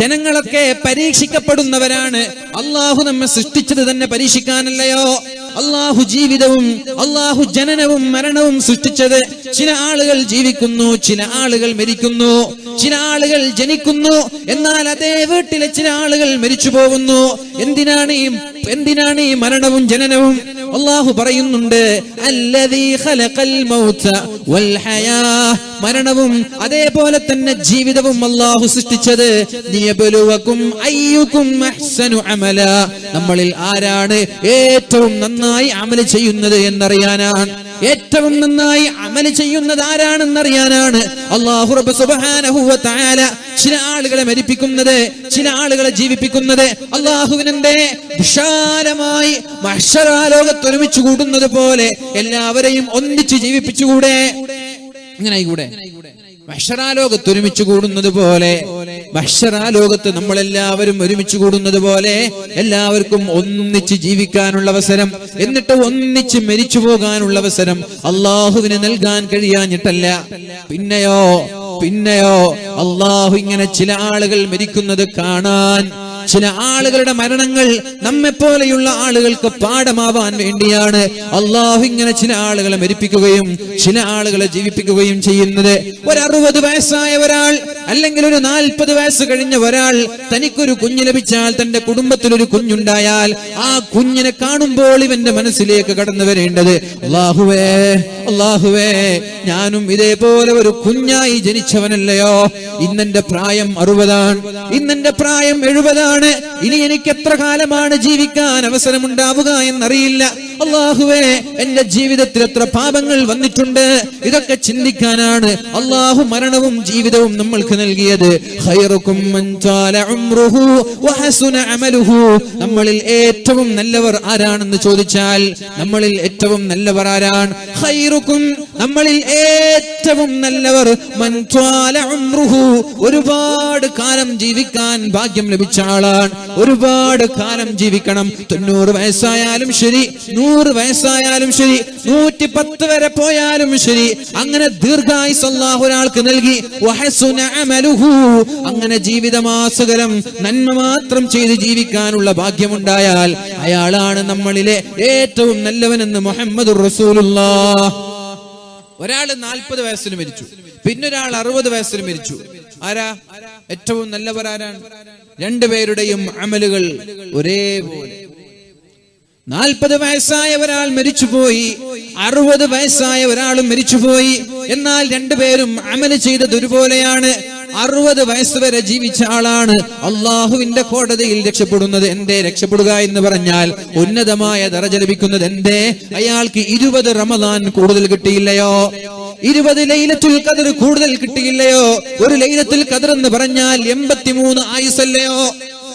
ജനങ്ങളൊക്കെ പരീക്ഷിക്കപ്പെടുന്നവരാണ്. അള്ളാഹു നമ്മെ സൃഷ്ടിച്ചത് തന്നെ പരീക്ഷിക്കാനല്ലയോ? അള്ളാഹു ജീവിതവും അള്ളാഹു ജനനവും മരണവും സൃഷ്ടിച്ചത്. ചില ആളുകൾ ജീവിക്കുന്നു, ചില ആളുകൾ മരിക്കുന്നു, ചില ആളുകൾ ജനിക്കുന്നു, എന്നാൽ അതേ വീട്ടിലെ ചില ആളുകൾ മരിച്ചു പോകുന്നു. എന്തിനാണ് ഈ മരണവും ജനനവും? അള്ളാഹു പറയുന്നുണ്ട്, അല്ലദീ ഖലഖൽ മൗത വൽ ഹയാ, മരണവും അതേപോലെ തന്നെ ജീവിതവും അള്ളാഹു സൃഷ്ടിച്ചത് ലിയബ്ലുവകും അയ്യുകും അഹ്സനു അമല, നമ്മളിൽ ആരാണ് ഏറ്റവും നന്നായി അമൽ ചെയ്യുന്നത് എന്നറിയാനാണ്. ഏറ്റവും നന്നായി അമൽ ചെയ്യുന്നത് ആരാണെന്നറിയാനാണ് അല്ലാഹു റബ്ബ് സുബ്ഹാനഹു വ തആല ചില ആളുകളെ മരിപ്പിക്കുന്നത്, ചില ആളുകളെ ജീവിപ്പിക്കുന്നത്. അല്ലാഹുവിനെന്തേ വിശാലമായി മഹ്ശറാ ലോകത്ത് ഒരുമിച്ച് കൂടുന്നത് പോലെ എല്ലാവരെയും ഒന്നിച്ച് ജീവിപ്പിച്ചുകൂടെ? ഇങ്ങനെയായിക്കൂടെ? മഹ്ശറാ ലോകത്ത് ഒരുമിച്ച് കൂടുന്നത് പോലെ, മഹ്ശറാ ലോകത്ത് നമ്മളെല്ലാവരും ഒരുമിച്ച് കൂടുന്നത് പോലെ എല്ലാവർക്കും ഒന്നിച്ച് ജീവിക്കാനുള്ള അവസരം, എന്നിട്ട് ഒന്നിച്ച് മരിച്ചു പോകാനുള്ള അവസരം അള്ളാഹുവിന് നൽകാൻ കഴിയാഞ്ഞിട്ടല്ല. പിന്നെയോ അള്ളാഹു ഇങ്ങനെ ചില ആളുകൾ മരിക്കുന്നത് കാണാൻ, ചില ആളുകളുടെ മരണങ്ങൾ നമ്മെപ്പോലെയുള്ള ആളുകൾക്ക് പാഠമാവാൻ വേണ്ടിയാണ് അള്ളാഹു ഇങ്ങനെ ചില ആളുകളെ മരിപ്പിക്കുകയും ചില ആളുകളെ ജീവിപ്പിക്കുകയും ചെയ്യുന്നത്. ഒരു 60 വയസ്സായ ഒരാൾ അല്ലെങ്കിൽ ഒരു 40 വയസ്സ് കഴിഞ്ഞ ഒരാൾ, തനിക്കൊരു കുഞ്ഞ് ലഭിച്ചാൽ, തന്റെ കുടുംബത്തിൽ ഒരു കുഞ്ഞുണ്ടായാൽ, ആ കുഞ്ഞിനെ കാണുമ്പോൾ ഇവന്റെ മനസ്സിലേക്ക് കടന്നു വരേണ്ടത്, അല്ലാഹുവേ ഞാനും ഇതേപോലെ ഒരു കുഞ്ഞായി ജനിച്ചവനല്ലയോ? ഇന്നെന്റെ പ്രായം 60ആണ്, ഇന്നെന്റെ പ്രായം 70ആണ്. ഇനി എനിക്ക് എത്ര കാലമാണ് ജീവിക്കാൻ അവസരമുണ്ടാവുക എന്നറിയില്ല. അല്ലാഹുവേ, എന്റെ ജീവിതത്തിൽ എത്ര പാപങ്ങൾ വന്നിട്ടുണ്ട്. ഇതൊക്കെ ചിന്തിക്കാനാണ് അല്ലാഹു മരണവും ജീവിതവും നമ്മൾക്ക് നൽകിയത്. ഖൈറുക്കും മൻ ത്വാല ഉംറുഹു വഹസുന അമലുഹു, നമ്മളിൽ ഏറ്റവും നല്ലവർ ആരാണെന്ന് ചോദിച്ചാൽ നമ്മളിൽ ഏറ്റവും നല്ലവർ ആരാണ്? ഖൈറുക്കും, നമ്മളിൽ ഏറ്റവും നല്ലവർ മൻ ത്വാല ഉംറുഹു, ഒരുപാട് കാലം ജീവിക്കാൻ ഭാഗ്യം ലഭിച്ച ആളാണ്. ഒരുപാട് കാലം ജീവിക്കണം. 90 വയസ്സായാലും ശരി, 100 വയസ്സായാലും ശരി, 110 വരെ പോയാലും ശരി, അങ്ങനെ ദീർഘായുസ് അല്ലാഹു ഒരാൾക്ക് നൽകി. വഹസുന അമലുഹു, അങ്ങനെ ജീവിതമാസകലം നന്മ മാത്രം ചെയ്ത് ജീവിക്കാനുള്ള ഭാഗ്യമുണ്ടായാൽ അയാളാണ് നമ്മളിലെ ഏറ്റവും നല്ലവനെന്ന് മുഹമ്മദുർ റസൂലുള്ളാഹ്. ഒരാൾ 40 വയസ്സിന് മരിച്ചു, പിന്നൊരാൾ 60 വയസ്സിന് മരിച്ചു. ആരാ ഏറ്റവും നല്ലവർ? ആരാണ്? രണ്ടുപേരുടെയും അമലുകൾ ഒരേപോലെ. 40 വയസ്സായ ഒരാൾ മരിച്ചുപോയി, 60 വയസ്സായ ഒരാളും മരിച്ചുപോയി. എന്നാൽ രണ്ടുപേരും അമല് ചെയ്തത് ഒരുപോലെയാണ്. 60 വയസ്സ് വരെ ജീവിച്ച ആളാണ് അള്ളാഹുവിന്റെ കോടതിയിൽ രക്ഷപ്പെടുന്നത്. എന്തേ രക്ഷപ്പെടുക എന്ന് പറഞ്ഞാൽ ഉന്നതമായ ദറജ ലഭിക്കുന്നത്? എന്തേ? അയാൾക്ക് 20 റമദാൻ കൂടുതൽ കിട്ടിയില്ലയോ? 20 ലൈലത്തുൽ ഖദർ കൂടുതൽ കിട്ടിയില്ലയോ? ഒരു ലൈലത്തുൽ ഖദർ എന്ന് പറഞ്ഞാൽ 83 ആയുസ്സല്ലയോ?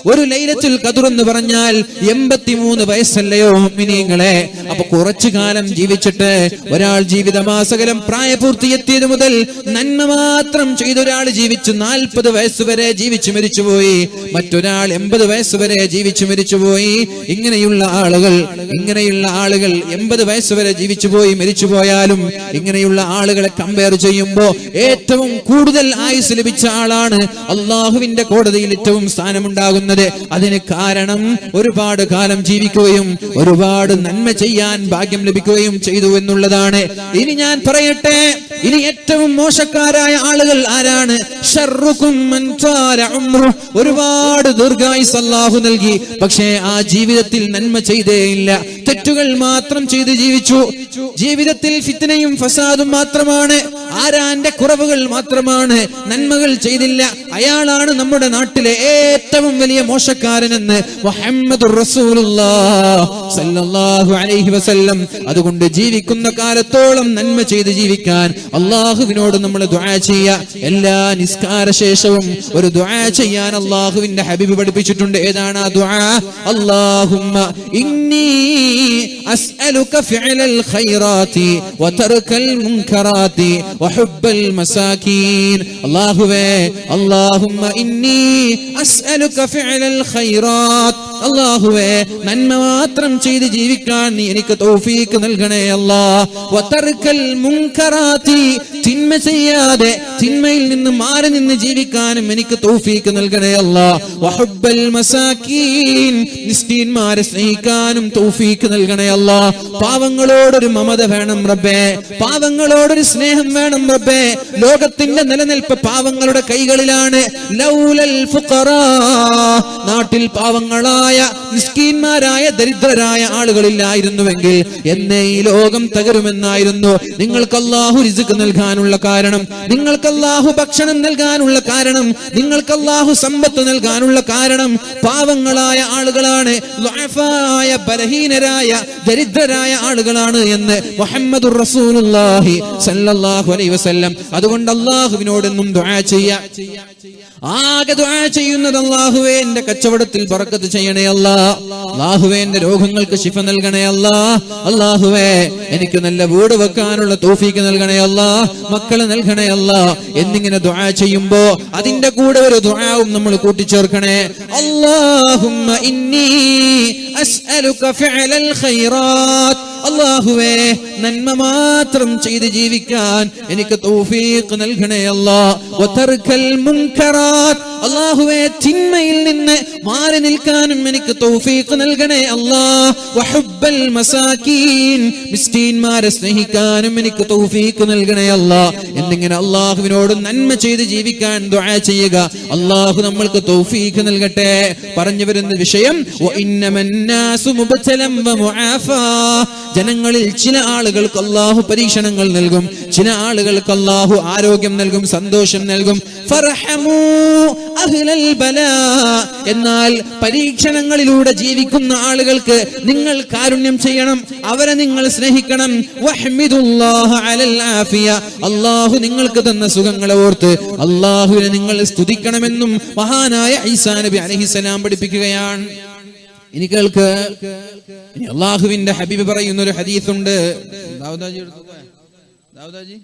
ഒരു ലൈലത്തുൽ ഖദർ എന്ന് പറഞ്ഞാൽ 83 വയസ്സല്ലയോ മുഅ്മിനീങ്ങളെ? അപ്പൊ കുറച്ചു കാലം ജീവിച്ചിട്ട് ഒരാൾ ജീവിതമാസകലം പ്രായപൂർത്തിയെത്തിയത് മുതൽ നന്മ മാത്രം ചെയ്തൊരാൾ ജീവിച്ചു 40 വയസ്സ് വരെ ജീവിച്ചു മരിച്ചുപോയി. മറ്റൊരാൾ 80 വയസ്സ് വരെ ജീവിച്ചു മരിച്ചുപോയി. ഇങ്ങനെയുള്ള ആളുകൾ 80 വയസ്സ് വരെ ജീവിച്ചുപോയി മരിച്ചുപോയാലും ഇങ്ങനെയുള്ള ആളുകളെ കമ്പയർ ചെയ്യുമ്പോ ഏറ്റവും കൂടുതൽ ആയുസ് ലഭിച്ച ആളാണ് അള്ളാഹുവിന്റെ കോടതിയിൽ ഏറ്റവും സ്ഥാനമുണ്ടാകുന്നത്. അതിന് കാരണം ഒരുപാട് കാലം ജീവിക്കുകയും ഒരുപാട് നന്മ ചെയ്യാൻ ഭാഗ്യം ലഭിക്കുകയും ചെയ്തു എന്നുള്ളതാണ്. ഇനി ഞാൻ പറയട്ടെ, ഇനി ഏറ്റവും മോശക്കാരായ ആളുകൾ ആരാണ്? ശർറുക്കും മൻ ത്വാല ഉംറു, ഒരുപാട് ദീർഘായുസ് അല്ലാഹു നൽകി, പക്ഷേ ആ ജീവിതത്തിൽ നന്മ ചെയ്തേയില്ല, തെറ്റുകൾ മാത്രം ചെയ്ത് ജീവിച്ചു. ജീവിതത്തിൽ ഫിത്നയും ഫസാദും മാത്രമാണ്, ആരാന്റെ കുറവുകൾ മാത്രമാണ്, നന്മകൾ ചെയ്തില്ല. അയാളാണ് നമ്മുടെ നാട്ടിലെ ഏറ്റവും വലിയ മോശക്കാരനെന്ന് മുഹമ്മദുർ റസൂലുള്ളാഹ് സല്ലല്ലാഹു അലൈഹി വസല്ലം. അതുകൊണ്ട് ജീവിക്കുന്ന കാലത്തോളം നന്മ ചെയ്ത് ജീവിക്കാൻ അള്ളാഹുവിനോട് നമ്മൾ ദുആ ചെയ്യുക. എല്ലാ നിസ്കാര ശേഷവും ഒരു ദുആ ചെയ്യാൻ അള്ളാഹുവിന്റെ ഹബീബ് പഠിപ്പിച്ചിട്ടുണ്ട്. ഏതാണ് ആ ദുആ? അല്ലാഹുമ്മ ഇന്നി അസ്അലുക ഫിഅലൽ ഖൈറാത്തി വതർകൽ മുൻകറാത്തി വഹുബ്ബൽ മസാകീൻ. അല്ലാഹുവേ, അല്ലാഹുമ്മ ഇന്നി അസ്അലുക ഫിഅലൽ ഖൈറാത്ത്, അല്ലാഹുവേ നന്മ മാത്രം ചെയ്ത് ജീവിക്കാൻ നീ എനിക്ക് തൗഫീഖ് നൽകണേ അല്ലാഹ്. വതർക്കൽ മുൻകറാത്തി തിന്മ ചെയ്യാതെ തിന്മയിൽ നിന്ന് മാറി നിന്ന് ജീവിക്കാനും എനിക്ക് തൗഫീഖ് നൽകണേ അല്ലാഹ്. വഹുബ്ബൽ മസാകീൻ മിസ്കീൻമാരെ സ്നേഹിക്കാനും തൗഫീഖ് നൽകണേ അല്ലാഹ്. പാവങ്ങളോടൊരു മമത വേണം റബ്ബേ, പാവങ്ങളോടൊരു സ്നേഹം വേണം റബ്ബേ. ലോകത്തിന്റെ നിലനിൽപ്പ് പാവങ്ങളുടെ കൈകളിലാണ്. ലൗലൽ ഫുഖറാ, നാട്ടിൽ പാവങ്ങളായ മിസ്കീന്മാരായ ദരിദ്രരായ ആളുകളില്ലായിരുന്നുവെങ്കിൽ എന്നേ ഈ ലോകം തകരുമെന്നായിരുന്നു. നിങ്ങൾക്ക് അല്ലാഹു റിസ്ക് നൽകാനുള്ള കാരണം, നിങ്ങൾക്ക് അല്ലാഹു ഭക്ഷണം നൽകാനുള്ള കാരണം, നിങ്ങൾക്ക് അല്ലാഹു സമ്പത്ത് നൽകാനുള്ള കാരണം പാവങ്ങളായ ആളുകളാണ്, ളഅഫായ ബലഹീനരായ ദരിദ്രരായ ആളുകളാണ് എന്ന് മുഹമ്മദുർ റസൂലുള്ളാഹി സ്വല്ലല്ലാഹു അലൈഹി വസല്ലം. അതുകൊണ്ട് അല്ലാഹുവിനോടെന്നും ദുആ ചെയ്യാം. ആകെ ദുആ ചെയ്യുന്നത് അല്ലാഹുവേ എന്റെ കച്ചവടത്തിൽ ബറക്കത്ത് ചെയ്യണേ അല്ലാഹ്, അല്ലാഹുവേ എന്റെ രോഗങ്ങൾക്ക് ശിഫ നൽകണേ അല്ലാഹ്, അല്ലാഹുവേ എനിക്ക് നല്ല വീട് വെക്കാനുള്ള തൗഫീഖ് നൽകണേ അല്ലാഹ്, മക്കളെ നൽകണേ അല്ലാഹ് എന്നിങ്ങനെ ദുആ ചെയ്യുമ്പോ അതിന്റെ കൂടെ ഒരു ദുആവും നമ്മൾ കൂട്ടിച്ചേർക്കണേ. അല്ലാഹുമ്മ ഇന്നി അസ്അലുക ഫിഅലൽ ഖൈറാത്ത്, അല്ലാഹുവേ നന്മ മാത്രം ചെയ്ത് ജീവിക്കാൻ എനിക്ക് തൗഫീഖ് നൽകണേ അല്ലാഹ്. വതർക്കൽ മുൻകറാത്ത്, അല്ലാഹുവേ തിന്മയിൽ നിന്ന് മാറി നിൽക്കാനും എനിക്ക് തൗഫീഖ് നൽകണേ അല്ലാഹ്. വഹുബ്ബൽ മസാകീൻ മിസ്കീൻമാരെ സ്നേഹിക്കാനും എനിക്ക് തൗഫീഖ് നൽകണേ അല്ലാഹ് എന്നിങ്ങനെ അല്ലാഹുവിനോട് നന്മ ചെയ്ത് ജീവിക്കാൻ ദുആ ചെയ്യുക. അല്ലാഹു നമ്മൾക്ക് തൗഫീഖ് നൽകട്ടെ. പറഞ്ഞു വരുന്ന വിഷയം വഇന്നമന്നാസു മുബ്തലം വമുആഫാ, ജനങ്ങളിൽ ചില ആളുകൾക്ക് അല്ലാഹു പരീക്ഷണങ്ങൾ നൽകും, ചില ആളുകൾക്ക് അല്ലാഹു ആരോഗ്യം നൽകും, സന്തോഷം നൽകും. ഫർഹമൂ അഹ്ലൽ ബലാ, എന്നാൽ പരീക്ഷണങ്ങളിലൂടെ ജീവിക്കുന്ന ആളുകൾക്ക് നിങ്ങൾ കാരുണ്യം ചെയ്യണം, അവരെ നിങ്ങൾ സ്നേഹിക്കണം. വഹ്മിദുല്ലാഹ അലൽ ആഫിയ, അല്ലാഹു നിങ്ങൾക്ക് തന്ന സുഖങ്ങളെ ഓർത്ത് അല്ലാഹുവിനെ നിങ്ങൾ സ്തുതിക്കണമെന്നും മഹാനായ ഈസാ നബി അലൈഹിസ്സലാം പഠിപ്പിക്കുകയാണ്. ഇനി കേൾക്ക്, ഇനി അല്ലാഹുവിന്റെ ഹബീബ് പറയുന്ന ഒരു ഹദീസുണ്ട്. ദാവൂദാജി ദാവൂദാജി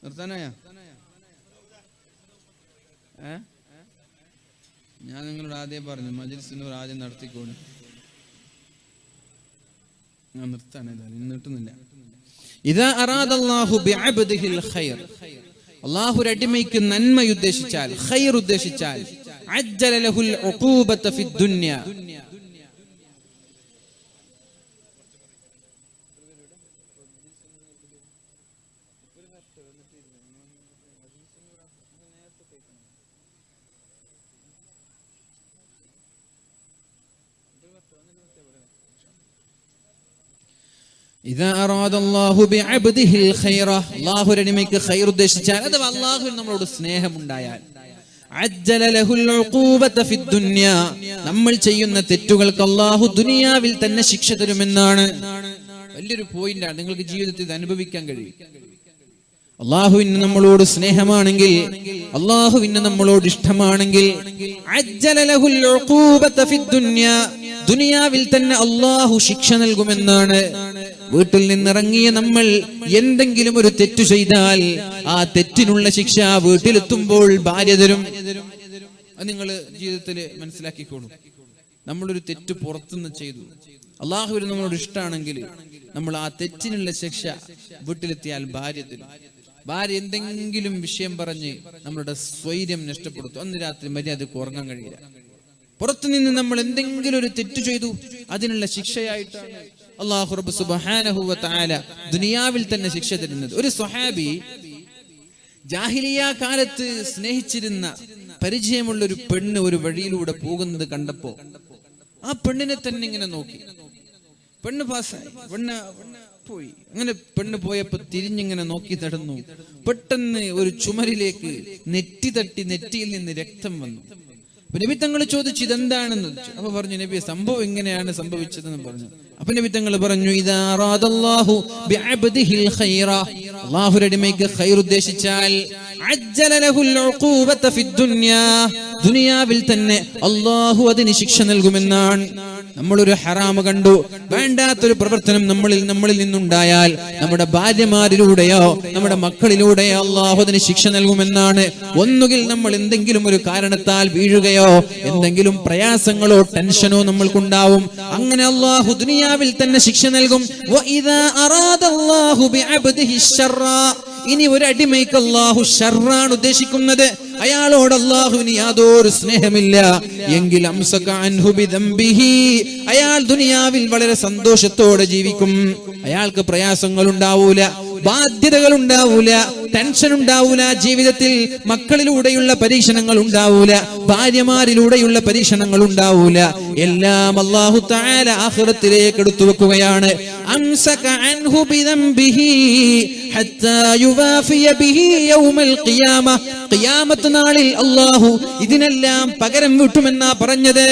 നിർത്താനായ ഞാൻ നിങ്ങളോട് ആദ്യം പറഞ്ഞു മജ്‌ലിസിനോട് ആദ്യം നടത്തിക്കോളൂ. ഞാൻ നിർത്താനേ നിർത്തുന്നില്ല. ഇദാ അറാദല്ലാഹു ബിഅബ്ദിഹിൽ ഖൈർ, അല്ലാഹു ഒരു അടിമയ്ക്ക് നന്മ ഉദ്ദേശിച്ചാൽ, ഖൈർ ഉദ്ദേശിച്ചാൽ, അജ്ജല ലഹുൽ ഉഖൂബത ഫിദ് ദുനിയ, ഇദാ അറാദല്ലാഹു ബിഅബ്ദിഹിൽ ഖൈറ, അല്ലാഹു ഒരു അടിമയ്ക്ക് ഖൈർ ഉദ്ദേശിച്ചാൽ, അഥവാ അല്ലാഹുവിന് നമ്മളോട് സ്നേഹമുണ്ടായാൽ, അജ്ജല ലഹുൽ ഉഖൂബത ഫിദ് ദുനിയ, നമ്മൾ ചെയ്യുന്ന തെറ്റുകൾക്ക് അല്ലാഹു ദുനിയാവിൽ തന്നെ ശിക്ഷ തരുമെന്നാണ്. വലിയൊരു പോയിന്റാണ്, നിങ്ങൾക്ക് ജീവിതത്തിൽ ഇത് അനുഭവിക്കാൻ കഴിയും. അല്ലാഹുവിന് നമ്മളോട് സ്നേഹമാണെങ്കിൽ, അല്ലാഹുവിന് നമ്മളോട് ഇഷ്ടമാണെങ്കിൽ, അജ്ജല ലഹുൽ ഉഖൂബത ഫിദ് ദുനിയ, ദുനിയാവിൽ തന്നെ അല്ലാഹു ശിക്ഷ നൽകുമെന്നാണ്. വീട്ടിൽ നിന്നിറങ്ങിയ നമ്മൾ എന്തെങ്കിലും ഒരു തെറ്റു ചെയ്താൽ ആ തെറ്റിനുള്ള ശിക്ഷ വീട്ടിലെത്തുമ്പോൾ ഭാര്യ തരും. അത് നിങ്ങൾ ജീവിതത്തിൽ മനസ്സിലാക്കിക്കോളൂ. നമ്മളൊരു തെറ്റ് പുറത്തുനിന്ന് ചെയ്തു, അല്ലാഹുവിന് നമ്മളോട് ഇഷ്ടമാണെങ്കിൽ നമ്മൾ ആ തെറ്റിനുള്ള ശിക്ഷ വീട്ടിലെത്തിയാൽ ഭാര്യ തരും. ഭാര്യ എന്തെങ്കിലും വിഷയം പറഞ്ഞ് നമ്മളുടെ സ്വൈര്യം നഷ്ടപ്പെടുത്തും. അന്ന് രാത്രി മര്യാദക്ക് ഉറങ്ങാൻ കഴിയില്ല. പുറത്തുനിന്ന് നമ്മൾ എന്തെങ്കിലും ഒരു തെറ്റു ചെയ്തു, അതിനുള്ള ശിക്ഷയായിട്ടാണ് അല്ലാഹു റബ്ബ് സുബ്ഹാനഹു വ തആല ദുനിയാവിൽ തന്നെ ശിക്ഷ തരുന്നത്. ഒരു സ്വഹാബി ജാഹിലിയ കാലത്ത് സ്നേഹിച്ചിരുന്ന പരിചയമുള്ള ഒരു പെണ്ണ് ഒരു വഴിയിലൂടെ പോകുന്നത് കണ്ടപ്പോ ആ പെണ്ണിനെ തന്നെ ഇങ്ങനെ നോക്കി. പെണ്ണ് പാസ്സായി, പെണ്ണ് പോയി. അങ്ങനെ പെണ്ണ് പോയപ്പോ തിരിഞ്ഞിങ്ങനെ നോക്കി നടന്നു. പെട്ടെന്ന് ഒരു ചുമരിലേക്ക് നെറ്റി തട്ടി നെറ്റിയിൽ നിന്ന് രക്തം വന്നു. നബി തങ്ങൾ ചോദിച്ചു ഇതെന്താണെന്ന് ചോദിച്ചു. അപ്പൊ പറഞ്ഞു, നബി സംഭവം ഇങ്ങനെയാണ് സംഭവിച്ചതെന്ന് പറഞ്ഞു. അപ്പൊ നബി തങ്ങൾ പറഞ്ഞു, ഇദാ അറാദല്ലാഹു ബിഅബ്ദിഹിൽ ഖൈറ, അല്ലാഹു ഒരു അടിമയ്ക്ക് ഖൈർ ഉദ്ദേശിച്ചാൽ, അജ്ജല ലഹുൽ ഉഖൂബത ഫിദ് ദുനിയ, ദുനിയാവിൽ തന്നെ അല്ലാഹു അതിന് ശിക്ഷ നൽകുമെന്നാണ്. നമ്മളൊരു ഹറാമ് കണ്ടു, വേണ്ടാത്തൊരു പ്രവർത്തനം നമ്മളിൽ നിന്നുണ്ടായാൽ നമ്മുടെ ഭാര്യമാരിലൂടെയോ നമ്മുടെ മക്കളിലൂടെയോ അള്ളാഹു അതിന് ശിക്ഷ നൽകുമെന്നാണ്. ഒന്നുകിൽ നമ്മൾ എന്തെങ്കിലും ഒരു കാരണത്താൽ വീഴുകയോ എന്തെങ്കിലും പ്രയാസങ്ങളോ ടെൻഷനോ നമ്മൾക്കുണ്ടാവും. അങ്ങനെ അള്ളാഹു ദുനിയാവിൽ തന്നെ ശിക്ഷ നൽകും. ഇനി ഒരു അടിമയ്ക്ക് അള്ളാഹു ഷർറാണ് ഉദ്ദേശിക്കുന്നത്, അയാളോട് അള്ളാഹുവിന് യാതൊരു സ്നേഹമില്ല എങ്കിൽ അയാൾ ദുനിയാവിൽ വളരെ സന്തോഷത്തോടെ ജീവിക്കും. അയാൾക്ക് പ്രയാസങ്ങൾ ഉണ്ടാവൂല, ബാധ്യതകൾ ഉണ്ടാവൂല, ടെൻഷൻ ഉണ്ടാവൂല, ജീവിതത്തിൽ മക്കളിലൂടെയുള്ള പരീക്ഷണങ്ങൾ ഉണ്ടാവൂല, ഭാര്യമാരിലൂടെയുള്ള പരീക്ഷണങ്ങൾ ഉണ്ടാവൂല. എല്ലാം അല്ലാഹു തആല ആഖിറത്തിലേക്ക് എടുത്തു വെക്കുകയാണ്. അംസക അൻഹു ബിദംബിഹി ഹത്താ യുവാഫിയ ബിഹി യൗമൽ ഖിയാമ. ഖിയാമത്ത് നാളിൽ അല്ലാഹു ഇതിനെല്ലാം പകരം വീട്ടുമെന്നാ പറഞ്ഞത്.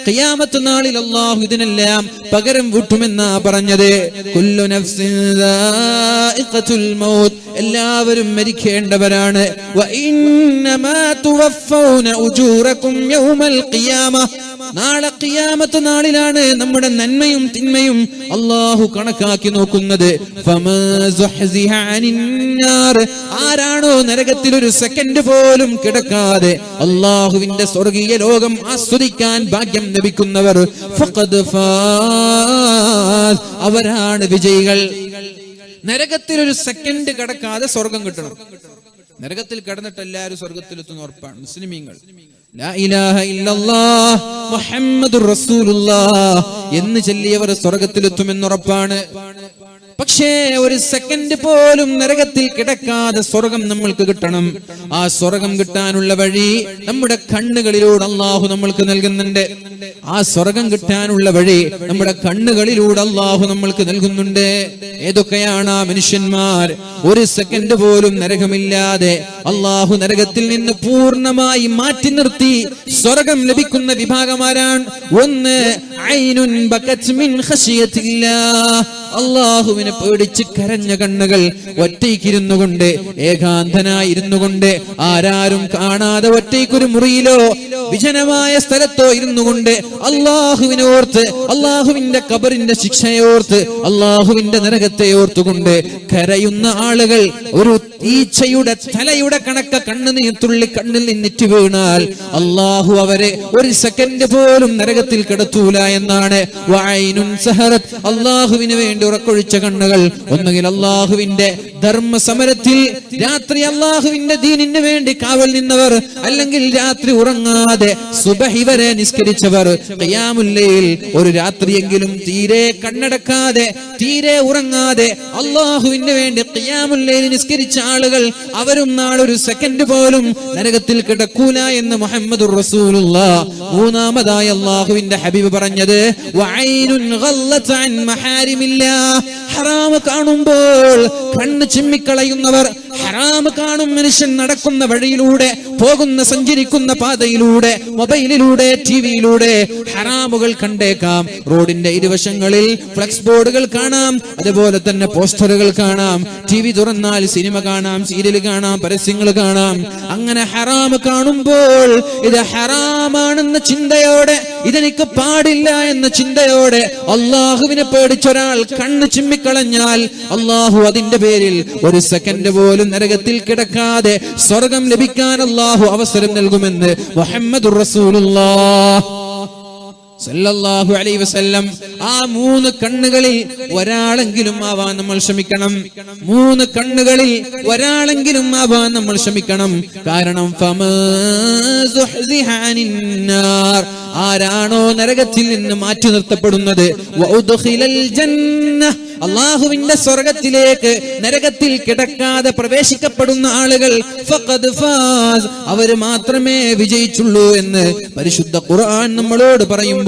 ഖിയാമത്ത് നാളിൽ അല്ലാഹു ഇതിനെല്ലാം പകരം വീട്ടുമെന്നാ പറഞ്ഞത്. കുല്ലു നഫ്സിൻ ദാഇഖത്തുൽ മൗത്ത്, എല്ലാവരും മരിക്കേണ്ടവരാണ്. വ ഇന്നമാ തുവഫൗന ഉജൂറകും യൗമൽ ഖിയാമ. നാളെ ഖിയാമത്ത് നാളിലാണ് നമ്മുടെ നന്മയും തിന്മയും അല്ലാഹു കണക്കാക്കി നോക്കുന്നത്. ഫമാ സുഹ്സിഹ അനിന്നാർ, ആരാണോ നരകത്തിൽ ഒരു സെക്കൻഡ് പോലും കിടക്കാതെ അല്ലാഹുവിന്റെ സ്വർഗീയ ലോകം ആസ്വദിക്കാൻ ഭാഗ്യം ലഭിക്കുന്നവർ, ഫഖദ് ഫാസ്, അവരാണ് വിജയികൾ. നരകത്തിൽ ഒരു സെക്കൻഡ് കിടക്കാതെ സ്വർഗം കിട്ടണം. നരകത്തിൽ കിടന്നിട്ട് എല്ലാവരും സ്വർഗത്തിലെത്തുന്ന ഉറപ്പാണ് മുസ്ലിമീങ്ങൾ. ലാ ഇലാഹ ഇല്ലല്ലാഹ് മുഹമ്മദുർ റസൂലുള്ളാഹ് എന്ന് ചൊല്ലിയവർ സ്വർഗത്തിലെത്തുമെന്നുറപ്പാണ്. പക്ഷേ ഒരു സെക്കൻഡ് പോലും നരകത്തിൽ കിടക്കാതെ സ്വർഗം നമ്മൾക്ക് കിട്ടണം. ആ സ്വർഗം കിട്ടാനുള്ള വഴി നമ്മുടെ കണ്ണുകളിലൂടെ അല്ലാഹു നമ്മൾക്ക് നൽകുന്നുണ്ട്. ആ സ്വർഗം കിട്ടാനുള്ള വഴി നമ്മുടെ കണ്ണുകളിലൂടെ അല്ലാഹു നമ്മൾക്ക് നൽകുന്നുണ്ട്. ഏതൊക്കെയാണ് ആ മനുഷ്യന്മാർ? ഒരു സെക്കൻഡ് പോലും നരകമില്ലാതെ അല്ലാഹു നരകത്തിൽ നിന്ന് പൂർണ്ണമായി മാറ്റി നിർത്തി സ്വർഗം ലഭിക്കുന്ന വിഭാഗമാരാണ്. ഒന്ന്, ഐനുൻ ബകത് മിൻ ഖശിയത്തില്ലാഹ്, അല്ലാഹുവിനെ പേടിച്ച് കരഞ്ഞ കണ്ണുകൾ, ഒറ്റയ്ക്കിരുന്നു കൊണ്ട്, ഏകാന്തനായിരുന്നു കൊണ്ട്, ആരാരും കാണാതെ ഒറ്റയ്ക്കൊരു മുറിയിലോ വിജനമായ സ്ഥലത്തോ ഇരുന്നു കൊണ്ട് അല്ലാഹുവിനെ ഓർത്ത്, അല്ലാഹുവിന്റെ ഖബറിന്റെ ശിക്ഷയോർത്ത്, അല്ലാഹുവിന്റെ നരകത്തെ ഓർത്തുകൊണ്ട് കരയുന്ന ആളുകൾ, ഒരു ഈച്ചയുടെ തലയുടെ കണക്ക കണ്ണുനീർത്തുള്ളി കണ്ണിൽ നിന്നിറ്റ് വീണാൽ അല്ലാഹു അവരെ ഒരു സെക്കൻഡ് പോലും നരകത്തിൽ കിടത്തൂല എന്നാണ്. വഅൈനുൻ സഹറത്, അല്ലാഹുവിന് വേണ്ടി ഉറക്കൊഴിച്ച കണ്ണുകൾ. ഒന്നുകിൽ അല്ലാഹുവിന്റെ ധർമ്മ സമരത്തിൽ രാത്രി അല്ലാഹുവിന്റെ ദീനിന് വേണ്ടി കാവൽ നിന്നവർ, അല്ലെങ്കിൽ രാത്രി ഉറങ്ങാതെ സുബഹി വരെ നിസ്കരിച്ചവർ, ഖിയാമുൽ ലൈൽ ഒരു രാത്രിയെങ്കിലും തീരെ കണ്ണടക്കാതെ തീരെ ഉറങ്ങാതെ അല്ലാഹുവിന് വേണ്ടി ഖിയാമുൽ ലൈൽ നിസ്കരിച്ച ആളുകൾ, അവരും നാളെ ഒരു സെക്കൻഡ് പോലും നരകത്തിൽ കിടക്കൂല എന്ന് മുഹമ്മദുർ റസൂലുള്ളാഹ്. മൂന്നാമതായി അല്ലാഹുവിന്റെ ഹബീബ് പറഞ്ഞത് വഅൈനുൻ ഗല്ലത അൻ മഹാരിമില്ലാഹ്, ഹറാം കാണുമ്പോൾ കണ്ണ് ചിമ്മിക്കളയുന്നവർ, ഹറാം കാണും മനുഷ്യൻ നടക്കുന്ന വഴിയിലൂടെ, പോകുന്ന സഞ്ചരിക്കുന്ന പാതയിലൂടെ, മൊബൈലിലൂടെ, ടിവിയിലൂടെ ഹറാമുകൾ കണ്ടേക്കാം. റോഡിന്റെ ഇരുവശങ്ങളിൽ ഫ്ലക്സ് ബോർഡുകൾ കാണാം, അതുപോലെ തന്നെ പോസ്റ്ററുകൾ കാണാം. ടിവി തുറന്നാൽ സിനിമ കാണാം, സീരിയൽ കാണാം, പരസ്യങ്ങൾ കാണാം. അങ്ങനെ ഹറാം കാണുമ്പോൾ ഇത് ഹറാമാണെന്ന ചിന്തയോടെ, ഇതെനിക്ക് പാടില്ല എന്ന ചിന്തയോടെ അല്ലാഹുവിനെ പേടിച്ചൊരാൾ കണ്ണ് ചിമ്മിക്കളഞ്ഞാൽ അല്ലാഹു അതിന്റെ പേരിൽ ഒരു സെക്കൻഡ് പോലും നരകത്തിൽ കിടക്കാതെ സ്വർഗം ലഭിക്കാൻ അല്ലാഹു അവസരം നൽകുമെന്ന് മുഹമ്മദുർ റസൂലുള്ളാഹ് സല്ലല്ലാഹു അലൈഹി വസല്ലം. ആ മൂന്ന് കണ്ണുകളിൽ ഒരാളെങ്കിലും ആവാൻ നമ്മൾ ശ്രമിക്കണം. മൂന്ന് കണ്ണുകളിൽ ഒരാളെങ്കിലും ആവാൻ നമ്മൾ ശ്രമിക്കണം. കാരണം ഫമാ സുഹ്സിഹ അനിന്നാർ, ആരാണോ നരകത്തിൽ നിന്ന് മാറ്റി നിർത്തപ്പെടുന്നത്, വഉദ്ഖിലൽ ജന്ന, അല്ലാഹുവിന്റെ സ്വർഗ്ഗത്തിലേക്ക് നരകത്തിൽ കിടക്കാതെ പ്രവേശിക്കപ്പെടുന്ന ആളുകൾ, ഫഖദ് ഫാസ്, അവർ മാത്രമേ വിജയിച്ചുള്ളൂ എന്ന് പരിശുദ്ധ ഖുർആൻ നമ്മളോട് പറയുമ്പോൾ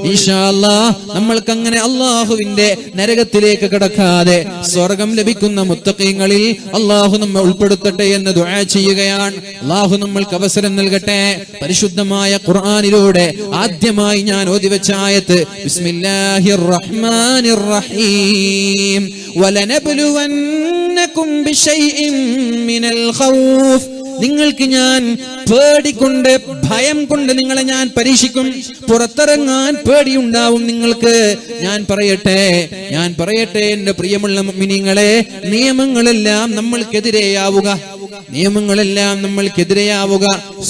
ഇൻഷാ അല്ലാഹ് നമ്മൾക്ക് അങ്ങനെ അല്ലാഹുവിന്റെ നരകത്തിലേക്ക് കിടക്കാതെ സ്വർഗ്ഗം ലഭിക്കുന്ന മുത്തഖീങ്ങളിൽ അല്ലാഹു നമ്മെ ഉൾപ്പെടുത്തട്ടെ എന്ന് ദുആ ചെയ്യുകയാണ്. അല്ലാഹു നമ്മൾക്ക് അവസരം നൽകട്ടെ. പരിശുദ്ധമായ ഖുർആനിലൂടെ ആദ്യമായി ഞാൻ ഓതിവെച്ച ആയത്ത് ബിസ്മില്ലാഹിർ റഹ്മാനിർ റഹീം വലനബ്ലുവന്നകും ബിശൈഇൻ മിനൽ ഖൗഫ് നിങ്ങൾക്ക് ഞാൻ പേടിക്കൊണ്ട് ഭയം കൊണ്ട് നിങ്ങളെ ഞാൻ പരീക്ഷിക്കും. പുറത്തിറങ്ങാൻ പേടിയുണ്ടാവും നിങ്ങൾക്ക്. ഞാൻ പറയട്ടെ എന്റെ പ്രിയമുള്ള മുഅ്മിനീങ്ങളെ, നിയമങ്ങളെല്ലാം നമ്മൾക്കെതിരെയാവുക.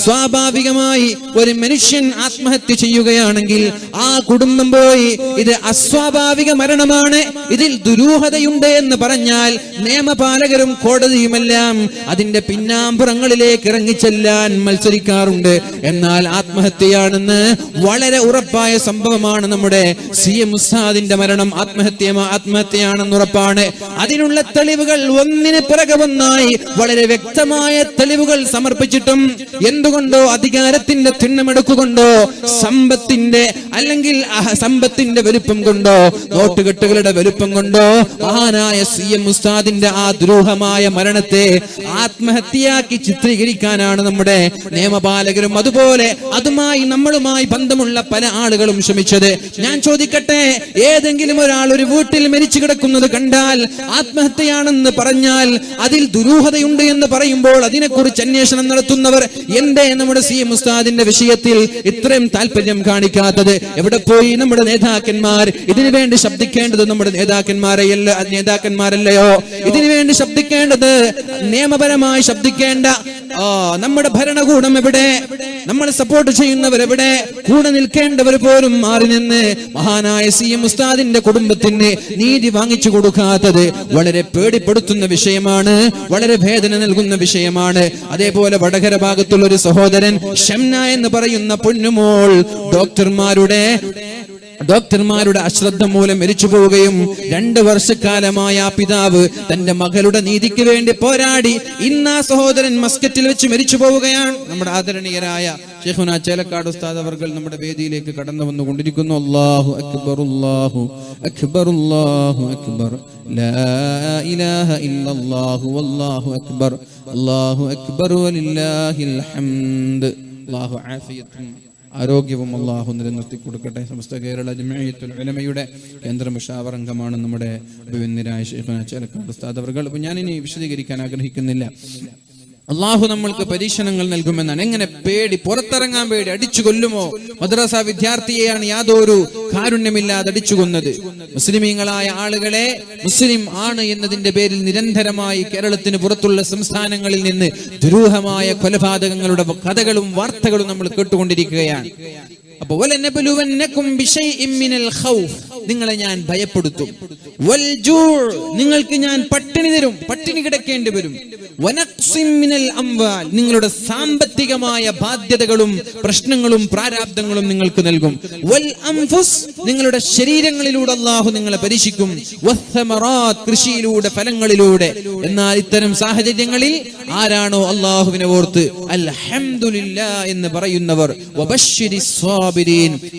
സ്വാഭാവികമായി ഒരു മനുഷ്യൻ ആത്മഹത്യ ചെയ്യുകയാണെങ്കിൽ ആ കുടുംബം പോയി ഇത് അസ്വാഭാവിക മരണമാണ്, ഇതിൽ ദുരൂഹതയുണ്ട് എന്ന് പറഞ്ഞാൽ നിയമപാലകരും കോടതിയുമെല്ലാം അതിന്റെ പിന്നാമ്പുറങ്ങളിലേക്ക് ഇറങ്ങിച്ചെല്ലാൻ മത്സരിക്കാറുണ്ട്. എന്നാൽ ആത്മഹത്യയാണെന്ന് വളരെ ഉറപ്പായ സംഭവമാണ് നമ്മുടെ CM ഉസ്താദിന്റെ മരണം. ആത്മഹത്യയാണെന്ന് ഉറപ്പാണ്. അതിനുള്ള തെളിവുകൾ ഒന്നിന് പിറകെ ഒന്നായി വളരെ വ്യക്തമായ തെളിവുകൾ സമർപ്പിച്ചിട്ടും എന്തുകൊണ്ടോ അധികാരത്തിന്റെ തിണ്ണമെടുക്കുകൊണ്ടോ സമ്പത്തിന്റെ വലുപ്പം കൊണ്ടോ നോട്ടുകെട്ടുകളുടെ വലുപ്പം കൊണ്ടോ മഹാനായ CM ഉസ്താദിന്റെ ആ ദുരൂഹമായ മരണത്തെ ആത്മഹത്യയാക്കി ചിത്രീകരിക്കാനാണ് നമ്മുടെ നിയമപാലകരും അതുപോലെ നമ്മളുമായി ബന്ധമുള്ള പല ആളുകളും ശ്രമിച്ചത്. ഞാൻ ചോദിക്കട്ടെ, ഏതെങ്കിലും ഒരാൾ ഒരു വീട്ടിൽ മരിച്ചു കിടക്കുന്നത് കണ്ടാൽ ആത്മഹത്യയാണെന്ന് പറഞ്ഞാൽ അതിൽ ദുരൂഹതയുണ്ട് എന്ന് പറയുമ്പോൾ അതിനെക്കുറിച്ച് അന്വേഷണം നടത്തുന്നവർ എന്തേ നമ്മുടെ CM ഉസ്താദിന്റെ വിഷയത്തിൽ ഇത്രയും താല്പര്യം കാണിക്കാത്തത്? എവിടെ പോയി നമ്മുടെ നേതാക്കന്മാർ? ഇതിനു വേണ്ടി ശബ്ദിക്കേണ്ടത് നമ്മുടെ നേതാക്കന്മാരല്ലയോ? ഇതിനു വേണ്ടി ശബ്ദിക്കേണ്ടത്, നിയമപരമായി ശബ്ദിക്കേണ്ട നമ്മുടെ ഭരണകൂടം എവിടെ? നമ്മൾ സപ്പോർട്ട് ചെയ്യുന്നവരെവിടെ? കൂടെ നിൽക്കേണ്ടവർ പോലും മാറി നിന്ന് മഹാനായ CM ഉസ്താദിന്റെ കുടുംബത്തിന് നീതി വാങ്ങിച്ചു കൊടുക്കാത്തത് വളരെ പേടിപ്പെടുത്തുന്ന വിഷയമാണ്, വളരെ വേദന നൽകുന്ന വിഷയമാണ്. അതേപോലെ വടകര ഭാഗത്തുള്ള ഒരു സഹോദരൻ ഷംന എന്ന് പറയുന്ന പൊന്നുമോൾ ഡോക്ടർമാരുടെ അശ്രദ്ധ മൂലം മരിച്ചു പോവുകയും 2 വർഷക്കാലമായ ആ പിതാവ് തന്റെ മകളുടെ നീതിക്ക് വേണ്ടി പോരാടി ഇന്ന് ആ സഹോദരൻ മസ്കറ്റിൽ വെച്ച് മരിച്ചു പോവുകയാണ്. നമ്മുടെ ആദരണീയരായ ശൈഖുനാ ചേലക്കാട് ഉസ്താദ് അവർകൾ നമ്മുടെ വേദിയിലേക്ക് കടന്നു വന്നുകൊണ്ടിരിക്കുന്നു. അല്ലാഹു അക്ബർ, അല്ലാഹു അക്ബർ, അല്ലാഹു അക്ബർ, ലാ ഇലാഹ ഇല്ലല്ലാഹു വല്ലാഹു അക്ബർ, അല്ലാഹു അക്ബർ വലില്ലാഹിൽ ഹംദ്. അല്ലാഹു ആഫിയത്തും ആരോഗ്യവും അല്ലാഹു നിലനിർത്തി കൊടുക്കട്ടെ. സമസ്ത കേരള ജംഇയ്യത്തുൽ ഉലമയുടെ കേന്ദ്ര മുശാവറ അംഗമാണ് നമ്മുടെ അഭിവന്യരായ ശൈഖുനാ ചേലക്കാട് ഉസ്താദ് അവർകൾ. അപ്പോൾ ഞാനിനി വിശദീകരിക്കാൻ ആഗ്രഹിക്കുന്നില്ല. അള്ളാഹു നമ്മൾക്ക് പരീക്ഷണങ്ങൾ നൽകുമെന്നാണ്. എങ്ങനെ പേടി, പുറത്തിറങ്ങാൻ പേടി, അടിച്ചു കൊല്ലുമോ? മദ്രസ വിദ്യാർത്ഥിയെയാണ് യാതൊരു കാരുണ്യമില്ലാതെ അടിച്ചു കൊന്നത്. മുസ്ലിമീങ്ങളായ ആളുകളെ മുസ്ലിം ആണ് എന്നതിന്റെ പേരിൽ നിരന്തരമായി കേരളത്തിന് പുറത്തുള്ള സംസ്ഥാനങ്ങളിൽ നിന്ന് ദുരൂഹമായ കൊലപാതകങ്ങളുടെ കഥകളും വാർത്തകളും നമ്മൾ കേട്ടുകൊണ്ടിരിക്കുകയാണ്. അപ്പൊ നിങ്ങളെ ഞാൻ ഭയപ്പെടുത്തും, നിങ്ങൾക്ക് ഞാൻ പട്ടിണി തരും, പട്ടിണി കിടക്കേണ്ടി വരും, നിങ്ങളുടെ സാമ്പത്തികമായ ബാധ്യതകളും പ്രശ്നങ്ങളും പ്രാരാബ്ദങ്ങളും നിങ്ങൾക്ക് നൽകും, നിങ്ങളുടെ ശരീരങ്ങളിലൂടെ അല്ലാഹു നിങ്ങളെ പരീക്ഷിക്കും, കൃഷിയിലൂടെ, ഫലങ്ങളിലൂടെ. എന്നാൽ ഇത്തരം സാഹചര്യങ്ങളിൽ ആരാണോ അല്ലാഹുവിനെ ഓർത്ത് അൽഹംദുലില്ലാ എന്ന് പറയുന്നവർ,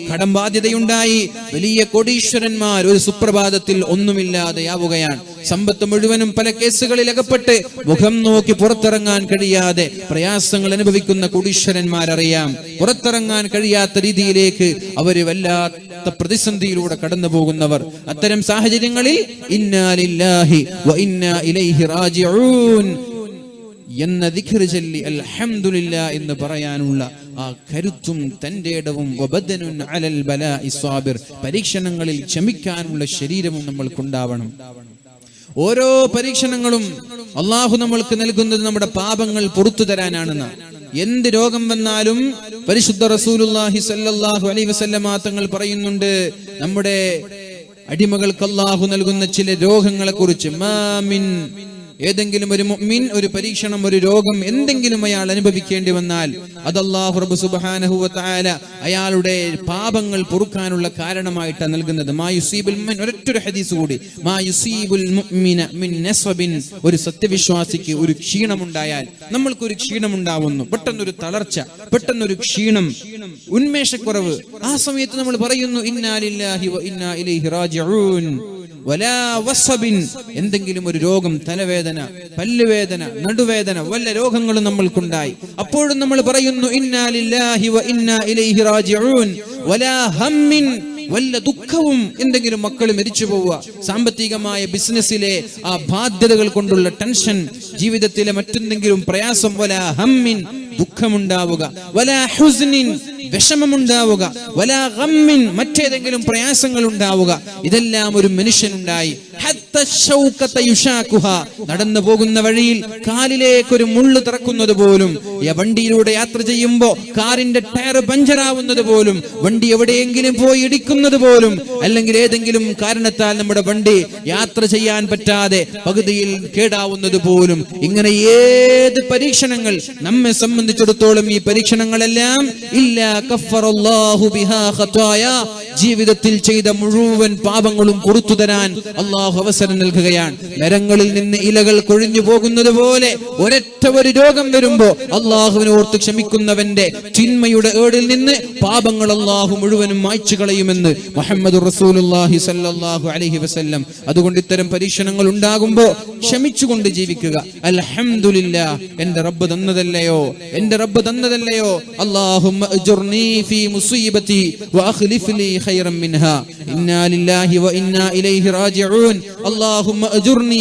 കടംബാധ്യതയുണ്ടായി വലിയ കോടീശ്വരന്മാർ ഒരു സുപ്രഭാതത്തിൽ ഒന്നുമില്ലാതെയാവുകയാണ്. സമ്പത്ത് മുഴുവനും പല കേസുകളിൽ അകപ്പെട്ട് മുഖം നോക്കി പുറത്തിറങ്ങാൻ കഴിയാതെ പ്രയാസങ്ങൾ അനുഭവിക്കുന്ന കോടീശ്വരന്മാരറിയാം. പുറത്തിറങ്ങാൻ കഴിയാത്ത രീതിയിലേക്ക് അവര് വല്ലാത്ത പ്രതിസന്ധിയിലൂടെ കടന്നു പോകുന്നവർ. അത്തരം സാഹചര്യങ്ങളിൽ ഇന്നാ ലില്ലാഹി വ ഇന്നാ ഇലൈഹി റാജിഊൻ എന്ന ദിക്ർ ചൊല്ലി അൽഹംദുലില്ലാ എന്ന് പറയാനുള്ള ആ കരുത്തും തന്റെ ഇടവും വബദനുൻ അലൽ ബലാഇ സ്വാബിർ, പരീക്ഷണങ്ങളിൽ ക്ഷമിക്കാനുള്ള ശരീരവും നമ്മൾക്കുണ്ടാവണം. ഓരോ പരീക്ഷണങ്ങളും അള്ളാഹു നമ്മൾക്ക് നൽകുന്നത് നമ്മുടെ പാപങ്ങൾ പുറത്തു തരാനാണെന്ന്. എന്ത് രോഗം വന്നാലും പരിശുദ്ധ റസൂലുള്ളാഹി സ്വല്ലല്ലാഹു അലൈഹി വസല്ലമ തങ്ങൾ പറയുന്നുണ്ട്, നമ്മുടെ അടിമകൾക്ക് അള്ളാഹു നൽകുന്ന ചില രോഗങ്ങളെ കുറിച്ച്. ഏതെങ്കിലും ഒരു മുഅ്മിൻ ഒരു പരീക്ഷണം, ഒരു രോഗം എന്തെങ്കിലും അയാൾ അനുഭവിക്കേണ്ടി വന്നാൽ അത് അല്ലാഹു റബ്ബ് സുബ്ഹാനഹു വ തആല അയാളുടെ പാപങ്ങൾ പൊറുക്കാനുള്ള കാരണമായിട്ടാണ് നൽകുന്നത്. ഒരൊറ്റൊരു ഹദീസ് കൂടി, ഒരു സത്യവിശ്വാസിക്ക് ഒരു ക്ഷീണമുണ്ടായാൽ, നമ്മൾക്കൊരു ക്ഷീണമുണ്ടാവുന്നു, പെട്ടെന്നൊരു തളർച്ച, പെട്ടെന്നൊരു ക്ഷീണം, ഉന്മേഷക്കുറവ്, ആ സമയത്ത് നമ്മൾ പറയുന്നു ഇന്നാ ലില്ലാഹി വ ഇന്നാ ഇലൈഹി റാജിഊൻ. എന്തെങ്കിലും ഒരു രോഗം, തലവേദന, പല്ലുവേദന, നടുവേദന, വല്ല രോഗങ്ങളും നമ്മൾക്കുണ്ടായി, അപ്പോഴും നമ്മൾ പറയുന്നു ഇന്നാ ലില്ലാഹി വ ഇന്നാ ഇലൈഹി റാജിഊൻ. വലാ ഹമ്മിൻ, വല്ല ദുഃഖവും, എന്തെങ്കിലും മക്കൾ മരിച്ചു പോവുക, സാമ്പത്തികമായ ബിസിനസ്സിലെ ആ ബാധ്യതകൾ കൊണ്ടുള്ള ടെൻഷൻ, ജീവിതത്തിലെ മറ്റെന്തെങ്കിലും പ്രയാസം, വലാ ഹമ്മിൻ ദുഃഖമുണ്ടാവുക, വലാ ഹുസ്നിൻ വിഷമമുണ്ടാവുക, വലാ ഗമ്മിൻ മറ്റേതെങ്കിലും പ്രയാസങ്ങൾ ഉണ്ടാവുക, ഇതെല്ലാം ഒരു മനുഷ്യനുണ്ടായി. നടന്നു പോകുന്ന വഴിയിൽ കാലിലേക്ക് ഒരു മുള്ളു തറക്കുന്നത് പോലും, വണ്ടിയിലൂടെ യാത്ര ചെയ്യുമ്പോ കാറിന്റെ ടയർ പഞ്ചറാവുന്നത് പോലും, വണ്ടി എവിടെയെങ്കിലും പോയി ഇടിക്കുന്നത് പോലും, അല്ലെങ്കിൽ ഏതെങ്കിലും കാരണത്താൽ നമ്മുടെ വണ്ടി യാത്ര ചെയ്യാൻ പറ്റാതെ പകുതിയിൽ കേടാവുന്നത് പോലും, ഇങ്ങനെ ഏത് പരീക്ഷണങ്ങൾ നമ്മെ സംബന്ധിച്ചിടത്തോളം, ഈ പരീക്ഷണങ്ങളെല്ലാം ഇല്ലാ കഫറല്ലാഹു ബിഹാ ഖതായാ, ജീവിതത്തിൽ ചെയ്ത മുഴുവൻ പാപങ്ങളും പുറത്തു തരാൻ അല്ലാഹു അവസരം നൽകുകയാണ്. മരങ്ങളിൽ നിന്ന് ഇലകൾ കൊഴിഞ്ഞു പോകുന്നത് പോലെ ഒരൊറ്റ ഒരു രോഗം വരുമ്പോ അള്ളാഹുവിനെ ഓർത്ത് ക്ഷമിക്കുന്നവന്റെ ചിന്മയുടെ ഏടിൽ നിന്ന് പാപങ്ങൾ അള്ളാഹു മുഴുവനും മായ്ച്ചു കളയുമെന്ന് മുഹമ്മദുർ റസൂലുള്ളാഹി സ്വല്ലല്ലാഹു അലൈഹി വസല്ലം. അതുകൊണ്ട് ഇത്തരം പരീക്ഷണങ്ങൾ ഉണ്ടാകുമ്പോ ക്ഷമിച്ചുകൊണ്ട് ജീവിക്കുക. അൽഹംദുലില്ലാഹ്, എന്റെ റബ്ബ് തന്നതല്ലയോ, എന്റെ റബ്ബ് തന്നതല്ലയോ. അല്ലാഹുമ്മ അജ്ർനി ഫീ മുസീബതി വഅഖ്ലിഫ് ലി ഖൈറൻ മിൻഹാ. ഇന്നാ ലില്ലാഹി വ ഇന്നാ ഇലൈഹി റാജിഊൻ. അല്ലാഹുമ്മ അജ്ർനി